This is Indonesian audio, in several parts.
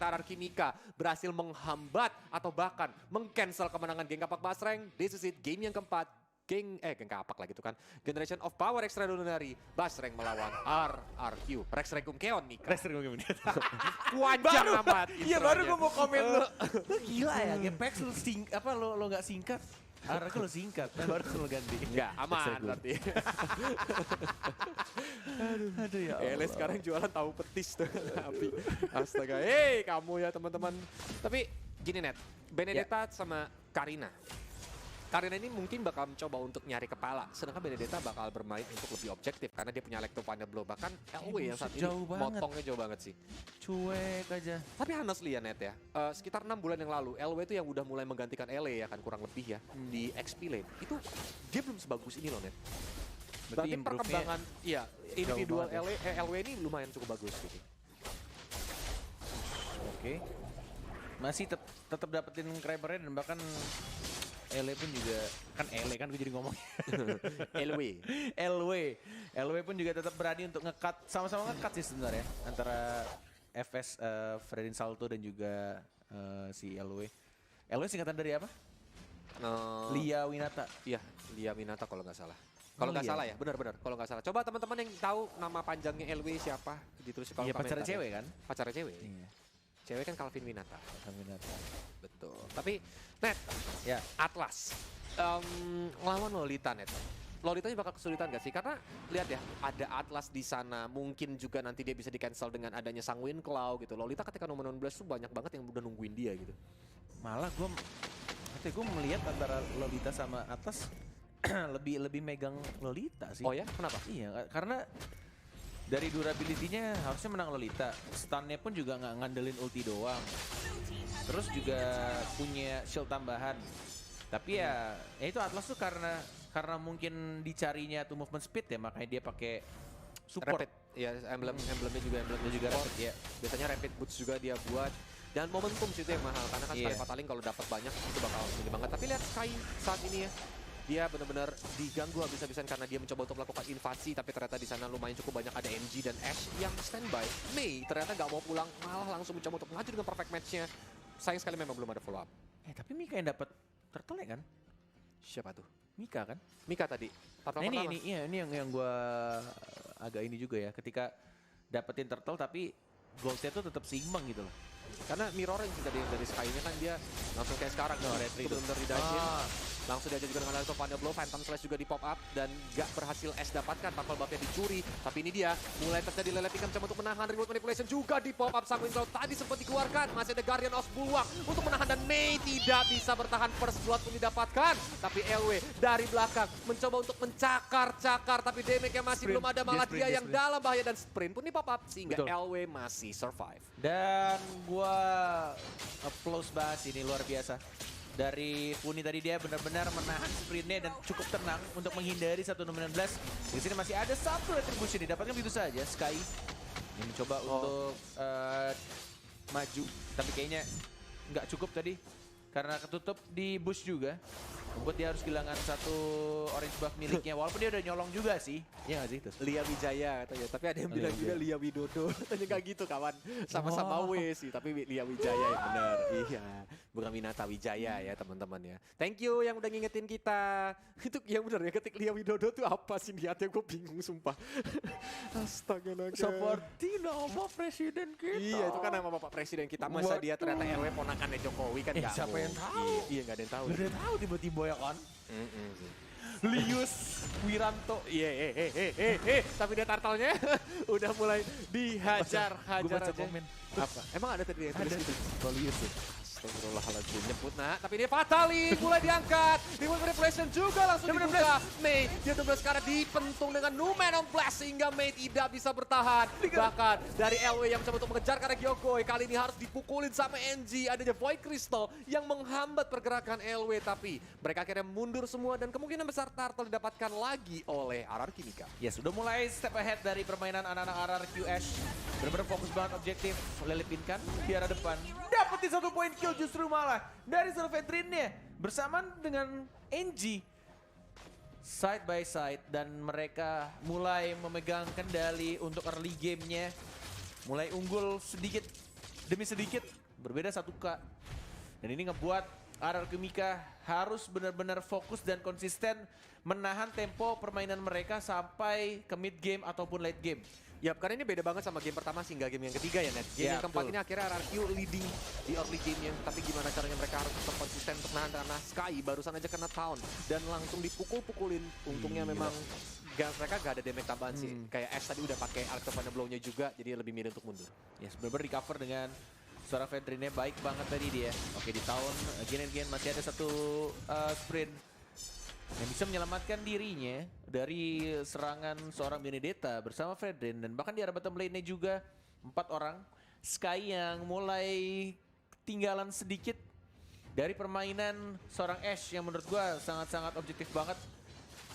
RRQ Mika berhasil menghambat atau bahkan mengcancel kemenangan geng Kapak Basreng. This is it, game yang keempat. Geng Kapak lah gitu kan. Generation of Power Extraordinary Basreng melawan RRQ. Rex Regum Keon Mika. Rex Regum Keon. Panjang amat. Iya baru gue mau komen lo. Gila ya, Gamepex lo nggak singkat. RRQ lo singkat, baru lo ganti. Enggak, aman berarti. Aduh ya Allah. Sekarang jualan tahu petis tuh. Tapi astaga, kamu ya teman-teman. Tapi gini Net, Benedetta sama Karina. Karina ini mungkin bakal mencoba untuk nyari kepala, sedangkan Benedetta bakal bermain untuk lebih objektif karena dia punya Electro Final Blow. Bahkan LW yang saat ini motongnya jauh banget sih. Cuek aja. Tapi honestly ya Net ya, sekitar 6 bulan yang lalu LW itu yang udah mulai menggantikan LA ya kan kurang lebih ya di XP lane. Itu dia belum sebagus ini loh Net. Berarti perkembangan individual LW ini lumayan cukup bagus gitu. Oke. Masih tetap dapetin Krabernya dan bahkan LW pun juga kan gue jadi ngomong LW pun juga tetap berani untuk nge-cut, sama-sama nge-cut sih sebenarnya antara FS Fredin Salto dan juga si LW singkatan dari apa? Lia Winata. Iya, Lia Winata kalau nggak salah. Kalau nggak salah ya, benar-benar. Kalau nggak salah. Coba teman-teman yang tahu nama panjangnya LW siapa, ditulis kalau pacarnya cewek kan? Pacarnya cewek. Iya. Cewek kan Calvin Winata. Betul. Tapi Net, ya Atlas ngelawan Lolita Net. Lolitanya bakal kesulitan gak sih? Karena lihat ya, ada Atlas di sana. Mungkin juga nanti dia bisa di cancel dengan adanya Sanguine Claw gitu. Lolita ketika nomor 16 tuh banyak banget yang udah nungguin dia gitu. Malah gue melihat antara Lolita sama Atlas lebih megang Lolita sih. Oh ya? Kenapa? Iya, karena dari durability-nya harusnya menang Lolita. Stun-nya pun juga nggak ngandelin ulti doang. Terus juga punya shield tambahan. Tapi ya itu Atlas tuh karena mungkin dicarinya tuh movement speed ya, makanya dia pakai support. Rapid. Ya, emblemnya juga rapid ya. Biasanya rapid boots juga dia buat. Dan momentum sih itu yang mahal, karena kan sekali pataling kalau dapat banyak itu bakal tinggi banget. Tapi lihat Sky saat ini ya. Dia benar-benar diganggu habis-habisan karena dia mencoba untuk melakukan invasi, tapi ternyata di sana lumayan cukup banyak ada MG dan Ash yang standby. Mei ternyata nggak mau pulang, malah langsung mencoba untuk melaju dengan perfect match-nya. Sayang sekali memang belum ada follow up. Tapi Mika yang dapat turtle kan? Siapa tuh? Mika kan? Mika tadi. Ini yang gue agak ini juga ya, ketika dapetin turtle tapi goldnya tuh tetap seimbang gitu loh. Karena mirroring sih tadi dari Sky-nya kan dia langsung kayak sekarang itu benar-benar didajin. Langsung diajar juga dengan Electro Final Blow, Phantom Slash juga di pop up dan gak berhasil S dapatkan, Purple Buff-nya dicuri. Tapi ini dia, mulai terjadi lelepikan mencoba untuk menahan, Remote Manipulation juga di pop up. Sanguine Cloud tadi sempat dikeluarkan, masih ada Guardian of Bulwark untuk menahan dan Mei tidak bisa bertahan, first blood pun didapatkan. Tapi LW dari belakang mencoba untuk mencakar-cakar, tapi damage-nya masih belum ada, malah dia yang dalam bahaya dan sprint pun di pop up sehingga LW masih survive. Dan gua applause banget ini, luar biasa. Dari Funi tadi dia benar-benar menahan sprintnya dan cukup tenang untuk menghindari satu nomor 16. Di sini masih ada satu retribution didapatkan begitu saja. Sky yang mencoba untuk maju, tapi kayaknya nggak cukup tadi karena ketutup di bush juga. Membuat dia harus kehilangan satu orange buff miliknya, walaupun dia udah nyolong juga sih. Iya nggak sih itu? Lia Wijaya katanya, tapi ada yang bilang juga Lia Widodo. Katanya nggak gitu kawan, sama-sama W sih, tapi Lia Wijaya yang benar. Iya, bukan Winata Wijaya ya teman-teman ya. Thank you yang udah ngingetin kita. Itu yang benar ya, ketik Lia Widodo tuh apa sih niatnya, gue bingung sumpah. Astaga naga. Seperti nama presiden kita. Iya, itu kan nama bapak presiden kita. Masa dia ternyata RW ponakannya Jokowi kan nggak siapa yang tahu? Iya, nggak ada yang tahu. Nggak ada yang tahu tiba-tiba ya kan? Lius Wiranto. Tapi dia turtle-nya udah mulai dihajar-hajar aja. Komen. Apa? Emang ada tadi yang tulis gitu? Kalau Lius tuh. Astagfirullahaladzim, nyebut nak. Tapi ini Fatali mulai diangkat. Remote Manipulation juga langsung dibuka. Mei, dia 12 sekarang dipentung dengan Numen on Blast sehingga Mei tidak bisa bertahan. Bahkan dari LW yang mencoba untuk mengejar karena Gyokoi kali ini harus dipukulin sama NG. Adanya Void Crystal yang menghambat pergerakan LW, tapi mereka akhirnya mundur semua dan kemungkinan besar turtle didapatkan lagi oleh RRQ Mika. Ya sudah mulai step ahead dari permainan anak-anak RRQ Ash. Benar-benar fokus banget objektif, lelipinkan di arah depan. Dapetin 1 poin kill justru malah dari Sylventrin-nya bersamaan dengan NG. Side by side dan mereka mulai memegang kendali untuk early game-nya. Mulai unggul sedikit demi sedikit berbeda 1K. Dan ini ngebuat RRQ Mika harus benar-benar fokus dan konsisten menahan tempo permainan mereka sampai ke mid game ataupun late game. Yap, karena ini beda banget sama game pertama hingga game yang ketiga ya, Net. Game Ya, yang keempat betul. ini akhirnya RRQ leading di early game-nya. Tapi gimana caranya mereka harus tetap konsisten untuk nahan karena Sky barusan aja kena Town dan langsung dipukul-pukulin. Untungnya memang mereka gak ada damage tambahan sih. Kayak Ash tadi udah pakai Arctopania Blow-nya juga, jadi lebih milih untuk mundur. Yes, benar-benar recover dengan suara Fedrinnya baik banget tadi dia. Oke, di tahun again and again masih ada satu sprint yang bisa menyelamatkan dirinya dari serangan seorang Benedetta bersama Fredrin. Dan bahkan di arah bottom lane-nya juga 4 orang. Sky yang mulai ketinggalan sedikit dari permainan seorang Ashe yang menurut gua sangat-sangat objektif banget.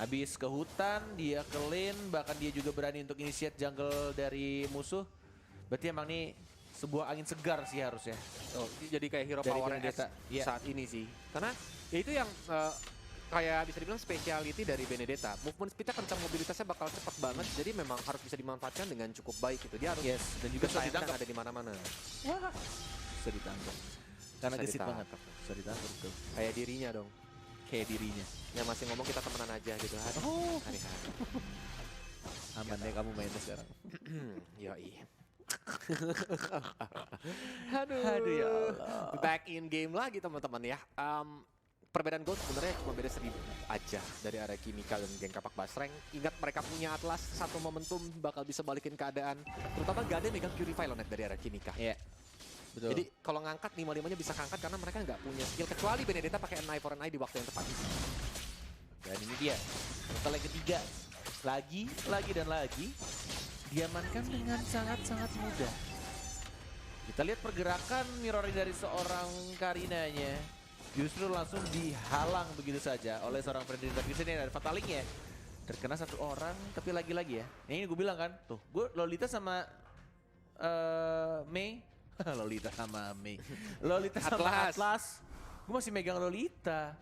Habis ke hutan, dia ke lane, bahkan dia juga berani untuk initiate jungle dari musuh. Berarti emang ini sebuah angin segar sih harusnya. Oh, jadi kayak hero Dari power Benedetta, iya. saat ini sih. Karena ya itu yang kayak bisa dibilang speciality dari Benedetta. Movement speednya kencang, mobilitasnya bakal cepat banget. Jadi memang harus bisa dimanfaatkan dengan cukup baik gitu. Dia harus Dan juga bisa sayangnya ditangkap. ada di mana-mana. Wah, bisa ditangkap. Karena Bisa gesit banget. ditangkap. Bisa ditangkap tuh. Kayak dirinya dong. Kayak dirinya. Yang masih ngomong kita temenan aja gitu. Aduh, Oh. hari-hari. Aman deh kamu mainnya sekarang. Yoi. Aduh ya Allah. Back in game lagi teman-teman ya. Perbedaan goal sebenarnya cuma beda 1000 aja dari area Kimika dan geng Kapak Basreng. Ingat mereka punya Atlas, satu momentum bakal bisa balikin keadaan. Terutama gak ada yang megang Purify loh Net dari area Kimika. Iya. Betul. Jadi kalau ngangkat 5-5-nya bisa ngangkat karena mereka nggak punya skill. Kecuali Benedetta pakai Eye for an Eye di waktu yang tepat. Dan ini dia. Setelah yang ketiga. Lagi dan lagi. Diamankan dengan sangat-sangat mudah. Kita lihat pergerakan mirroring dari seorang Karinanya. Justru langsung dihalang begitu saja oleh seorang Fredrin. Tapi sini ada Fatalingnya. Terkena satu orang, tapi lagi-lagi ya. Ini gue bilang kan, tuh, gue Lolita sama Mei. Lolita sama Mei. Lolita sama Atlas. Gue masih megang Lolita.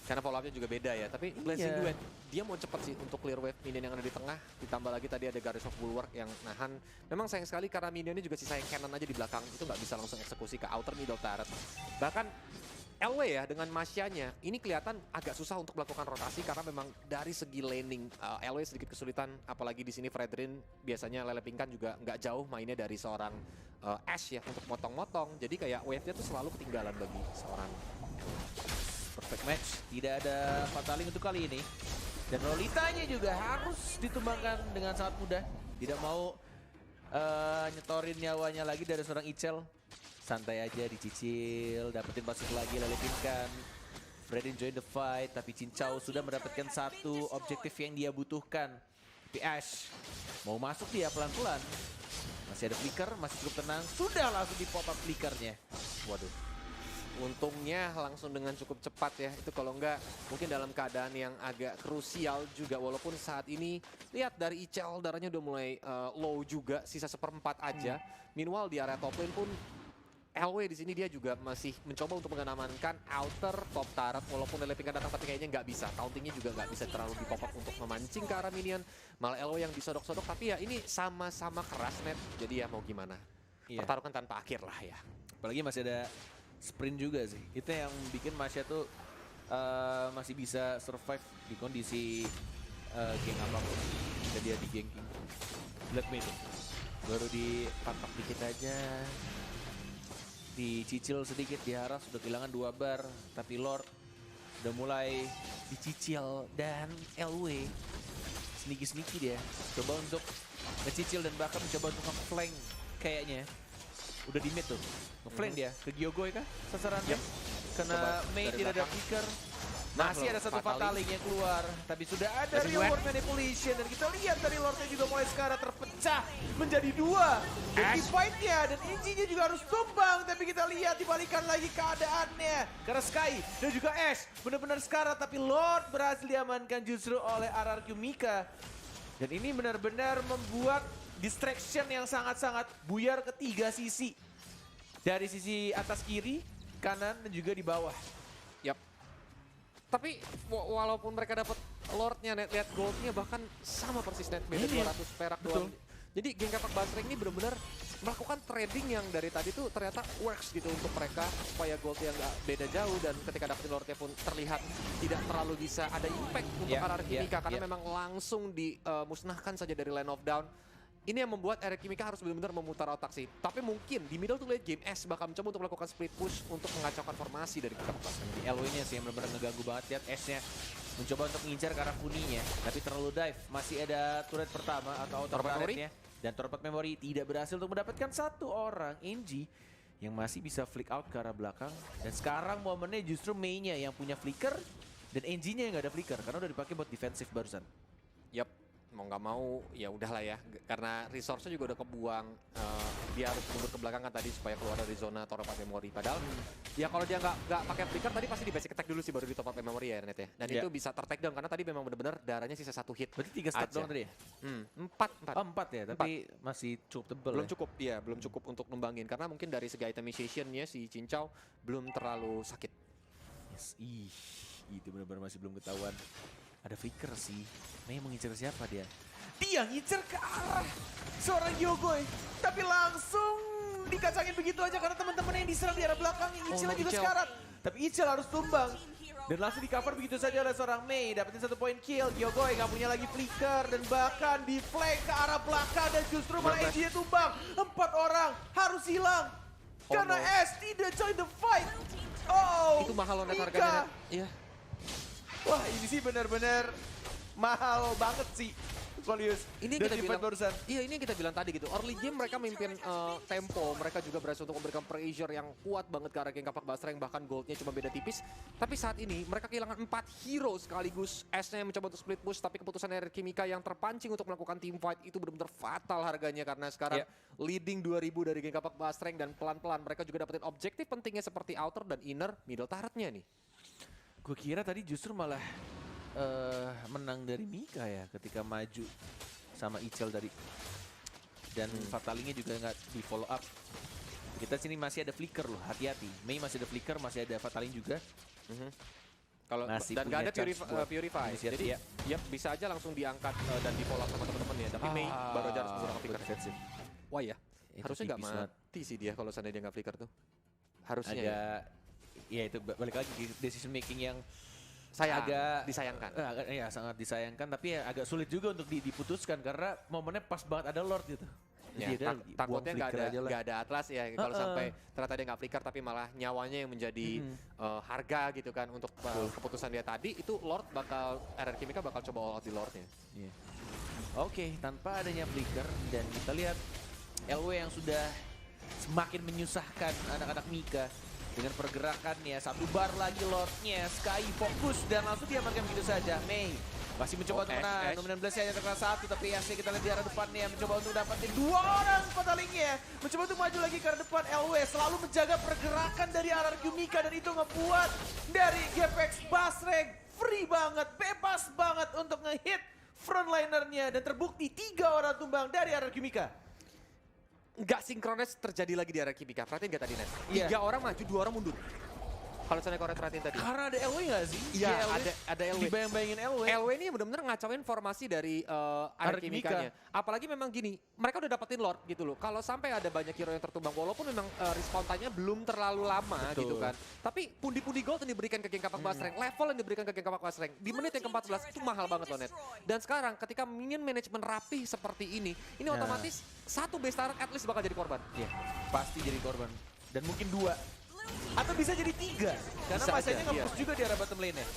Karena follow up-nya juga beda ya. Tapi Blessing Duet, dia mau cepet sih untuk clear wave minion yang ada di tengah. Ditambah lagi tadi ada Garis of Bulwark yang nahan. Memang sayang sekali karena minionnya juga sisa yang cannon aja di belakang. Itu nggak bisa langsung eksekusi ke outer middle turret. Bahkan LW ya dengan Masyanya, ini kelihatan agak susah untuk melakukan rotasi karena memang dari segi laning LW sedikit kesulitan. Apalagi di sini Fredrin biasanya Lele Pingkan juga nggak jauh mainnya dari seorang Ashe ya untuk motong-motong. Jadi kayak wave-nya tuh selalu ketinggalan bagi seorang Perfect match, tidak ada Fataling untuk kali ini. Dan Lolitanya juga harus ditumbangkan dengan sangat mudah. Tidak mau nyetorin nyawanya lagi dari seorang Icel. Santai aja dicicil, dapetin pasif lagi Lele Pingkan. Fredin join the fight, tapi Cincau sudah mendapatkan satu objektif yang dia butuhkan. Tapi Ashe mau masuk dia pelan-pelan. Masih ada flicker, masih cukup tenang. Sudah langsung di pop up flickernya. waduh. Untungnya langsung dengan cukup cepat ya. Itu kalau enggak mungkin dalam keadaan yang agak krusial juga. Walaupun saat ini lihat dari Icel darahnya udah mulai low juga. Sisa 1/4 aja. Meanwhile di area top lane pun LW di sini dia juga masih mencoba untuk mengamankan outer top turret. Walaupun Lele Pingkan datang tapi kayaknya nggak bisa. Tauntingnya juga nggak bisa terlalu di pop up untuk memancing ke arah minion. Malah LW yang disodok-sodok. Tapi ya ini sama-sama keras Net. Jadi ya mau gimana. Iya. Pertarungan tanpa akhir lah ya. Apalagi masih ada sprint juga sih. Itu yang bikin Masya tuh masih bisa survive di kondisi geng apapun. Jika dia di ganking. Lihat me itu. Baru dipatok dikit aja. Dicicil sedikit, diharap sudah kehilangan 2 bar. Tapi Lord udah mulai dicicil. Dan LW sneaky-sneaky dia. Coba untuk ngecicil dan bahkan mencoba untuk nge-flank kayaknya. Udah di mid tuh. Nge-flank dia ke Gyogoi kah sasarannya? Karena Coba Mei dari tidak ada belakang. flicker. Nah, Masih belum. ada satu Fataling. Fataling yang keluar. Tapi sudah ada Masih reward manipulation. Dan kita lihat dari Lordnya juga mulai sekarang terpecah menjadi 2. Dan di fight-nya dan Injinya juga harus tumbang. Tapi kita lihat dibalikan lagi keadaannya. Karena Sky dan juga Ashe benar-benar sekarang. Tapi Lord berhasil diamankan justru oleh RRQ Mika. Dan ini benar-benar membuat distraction yang sangat-sangat buyar ketiga sisi. Dari sisi atas kiri, kanan, dan juga di bawah. Yap. Tapi walaupun mereka dapat Lordnya, Net, lihat goldnya bahkan sama persis Net, beda Iya. 200 perak Betul. doang. Jadi geng Kapak Basreng ini benar-benar melakukan trading yang dari tadi tuh ternyata works gitu untuk mereka supaya goldnya nggak beda jauh dan ketika dapetin Lordnya pun terlihat tidak terlalu bisa ada impact untuk RRQ Mika karena memang langsung dimusnahkan saja dari Land of Down. Ini yang membuat RRQ Mika harus benar-benar memutar otak sih. Tapi mungkin di middle to late game, S bakal mencoba untuk melakukan split push untuk mengacaukan formasi dari Mika. Di LW-nya sih yang benar-benar ngeganggu banget. Lihat S-nya mencoba untuk mengincar ke arah Kuninya, tapi terlalu dive. Masih ada turret pertama atau auto turret-nya. Dan turret memory tidak berhasil untuk mendapatkan satu orang NG yang masih bisa flick out ke arah belakang. Dan sekarang momennya justru Mei-nya yang punya flicker dan NG-nya yang nggak ada flicker karena udah dipakai buat defensif barusan. Yap, mau nggak mau ya udahlah ya, karena resource-nya juga udah kebuang. Dia harus mundur ke belakang kan tadi supaya keluar dari zona top up memory. Padahal ya kalau dia nggak pakai flicker tadi pasti di basic attack dulu sih baru di top up memory ya Net ya. Dan itu bisa ter-take down karena tadi memang benar-benar darahnya sisa 1 hit. Berarti 3 step doang tadi ya? 4 Oh 4 ya, tapi masih cukup tebel. Belum cukup, iya belum cukup untuk numbangin karena mungkin dari segi itemization-nya si Cincau belum terlalu sakit. Yes, itu benar-benar masih belum ketahuan. Ada flicker sih. Mei mengincar siapa dia? Dia ngincar ke arah seorang Yogoi, tapi langsung dikacangin begitu aja karena teman-teman yang diserang di arah belakang. Ichil juga sekarat, tapi Ichil harus tumbang. Dan langsung di cover begitu saja oleh seorang Mei, dapetin 1 poin kill. Yogoi nggak punya lagi flicker dan bahkan di flank ke arah belakang dan justru malah Edge tumbang. 4 orang harus hilang karena S tidak join the fight. Oh, itu mahal loh Net harganya. Iya. Wah ini sih benar-benar mahal banget sih. Volius. Ini yang kita bilang barusan. Iya, ini yang kita bilang tadi gitu. Early game mereka mimpin tempo, mereka juga berhasil untuk memberikan pressure yang kuat banget ke arah geng Kapak Basra yang bahkan goldnya cuma beda tipis. Tapi saat ini mereka kehilangan 4 hero sekaligus. S-nya mencoba untuk split push, tapi keputusan RRQ Mika yang terpancing untuk melakukan team fight itu benar-benar fatal harganya karena sekarang leading 2000 dari geng Kapak Basra dan pelan-pelan mereka juga dapetin objektif pentingnya seperti outer dan inner middle turretnya nih. Gue kira tadi justru malah menang dari Mika ya ketika maju sama Ichil dari dan fatalingnya juga nggak di follow up. Kita sini masih ada flicker loh, hati-hati. Mei masih ada flicker, masih ada fataling juga. Kalau dan nggak ada purify, jadi ya bisa aja langsung diangkat dan di follow up sama teman-teman ya. Tapi Mei baru aja harus menggunakan flicker defensif. Wah ya, harusnya nggak mati sih dia kalau seandainya dia nggak flicker tuh. Harusnya. Ada, ya itu balik lagi decision making yang agak disayangkan. Iya sangat disayangkan, tapi ya agak sulit juga untuk diputuskan karena momennya pas banget ada Lord gitu. Ya, takutnya nggak ada Atlas ya kalau sampai ternyata dia nggak flicker tapi malah nyawanya yang menjadi harga gitu kan untuk keputusan dia tadi itu Lord RRQ Mika bakal coba all out di Lordnya. Oke, tanpa adanya flicker dan kita lihat LW yang sudah semakin menyusahkan anak-anak Mika. Dengan pergerakannya, 1 bar lagi Lordnya, Sky fokus dan langsung diamankan begitu saja. Mei masih mencoba untuk menang, Dominan Blast hanya terkena 1 tapi Asli kita lihat di arah depannya mencoba untuk dapatin 2 orang fatalingnya. Mencoba untuk maju lagi ke arah depan, LW selalu menjaga pergerakan dari RRQ Mika dan itu ngebuat dari GPX Basreng free banget, bebas banget untuk ngehit frontlinernya dan terbukti 3 orang tumbang dari RRQ Mika. Nggak sinkronis terjadi lagi di RRQ Mika. Perhatiin nggak tadi Net? 3 orang maju, 2 orang mundur. Kalau misalnya kau perhatiin tadi. Karena ada LW nggak sih? Iya, ada LW. Dibayang-bayangin LW. LW ini benar-benar ngacauin formasi dari RRQ Mika-nya. Apalagi memang gini, mereka udah dapetin Lord gitu loh. Kalau sampai ada banyak hero yang tertumbang, walaupun memang respawn time-nya belum terlalu lama gitu kan. Tapi pundi-pundi gold yang diberikan ke geng Kapak Basreng, level yang diberikan ke geng Kapak Basreng, di menit yang ke-14 itu mahal banget loh Net. Dan sekarang ketika minion manajemen rapih seperti ini otomatis 1 base turret at least bakal jadi korban. Iya, pasti jadi korban. Dan mungkin 2. Atau bisa jadi 3. Karena masanya nge-push juga di arah bottom lane-nya.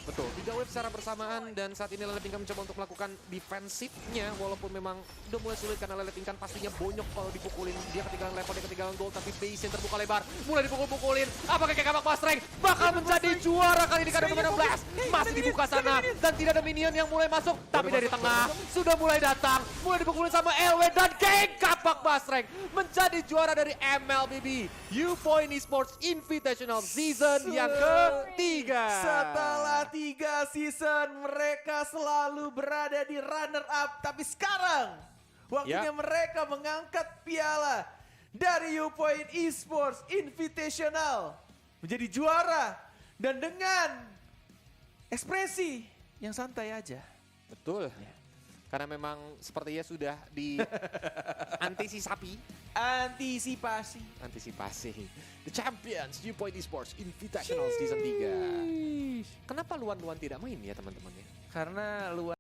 Betul, 3 wave secara bersamaan dan saat ini Lele Pingkan mencoba untuk melakukan defensifnya walaupun memang udah mulai sulit karena Lele Pingkan pastinya bonyok kalau dipukulin. Dia ketinggalan level, dia ketinggalan gold tapi base yang terbuka lebar. Mulai dipukul-pukulin. Apakah Kapak Basreng bakal menjadi juara kali ini karena Dominan Blast masih dibuka sana dan tidak ada minion yang mulai masuk. Tapi dari tengah sudah mulai datang. Mulai dipukulin sama LW dan geng Kapak Basreng menjadi juara dari MLBB U-Point Esports Invitational Season yang ketiga. Setelah 3 season mereka selalu berada di runner up, tapi sekarang waktunya mereka mengangkat piala dari U-Point Esports Invitational menjadi juara dan dengan ekspresi yang santai aja. Betul. Karena memang sepertinya sudah di antisipasi. The Champions, New Point Esports Invitational Season 3. Kenapa Luan-Luan tidak main ya teman-teman ya? Karena Luan